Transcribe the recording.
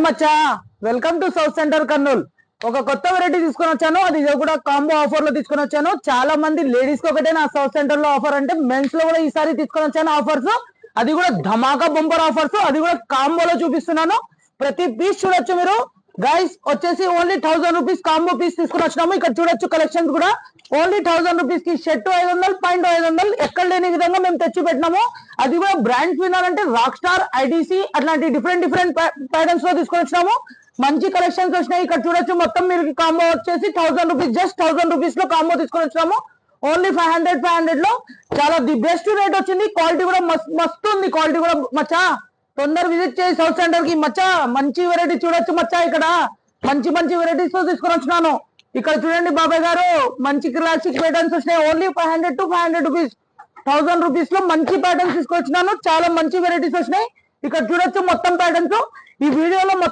Maccha, welcome to south centre Kurnool. ఒక కొత్త variety తీసుకొని వచ్చాను. అది కూడా కాంబో ఆఫర్ లో తీసుకొని వచ్చాను. చాలా మంది లేడీస్ కి ఒకటే నా సౌత్ సెంటర్ లో ఆఫర్ అంటే, మెన్స్ లో కూడా ఈసారి తీసుకొని వచ్చాను ఆఫర్స్. అది కూడా ధమాకా బంపర్ ఆఫర్స్. అది కూడా కాంబోలో చూపిస్తున్నాను. ప్రతి పీస్ చూడొచ్చు మీరు. గైస్ వచ్చేసి ఓన్లీ 1000 రూపీస్ కాంబో పీస్ తీసుకుని వచ్చినాము. ఇక్కడ చూడొచ్చు కలెక్షన్స్ కూడా. ఓన్లీ 1000 రూపీస్ కి షర్ట్ 500, పాయింట్ 500 ఎక్కడ లేని విధంగా మేము తెచ్చి పెట్టినాము. అది కూడా బ్రాండ్స్ వినాలంటే రాక్ స్టార్, ఐడిసి అట్లాంటి డిఫరెంట్ ప్యాటర్న్స్ లో తీసుకొని వచ్చినాము. మంచి కలెక్షన్స్ వచ్చినాయి. ఇక్కడ చూడొచ్చు మొత్తం మీరు కాంబో వచ్చేసి 1000 రూపీస్, జస్ట్ 1000 రూపీస్ లో కాంబో తీసుకొని వచ్చినాము. ఓన్లీ 500 లో చాలా ది బెస్ట్ రేట్ వచ్చింది. క్వాలిటీ కూడా మస్తు ఉంది. క్వాలిటీ కూడా మచ్చా తొందర విజిట్ చేసి సౌత్ సెంటర్ కి మచ్చా. మంచి వెరైటీ చూడొచ్చు మచ్చా. ఇక్కడ మంచి వెరైటీస్ తో తీసుకొని వచ్చినాను. ఇక్కడ చూడండి బాబాయ్ గారు, మంచి క్లాసిక్ ప్యాటర్న్స్ వచ్చినాయి. ఓన్లీ 500 రూపీస్, 1000 రూపీస్ లో మంచి ప్యాటర్న్స్ తీసుకొచ్చినాను. చాలా మంచి వెరైటీస్ వచ్చినాయి. ఇక్కడ చూడొచ్చు మొత్తం ప్యాటర్న్స్. ఈ వీడియోలో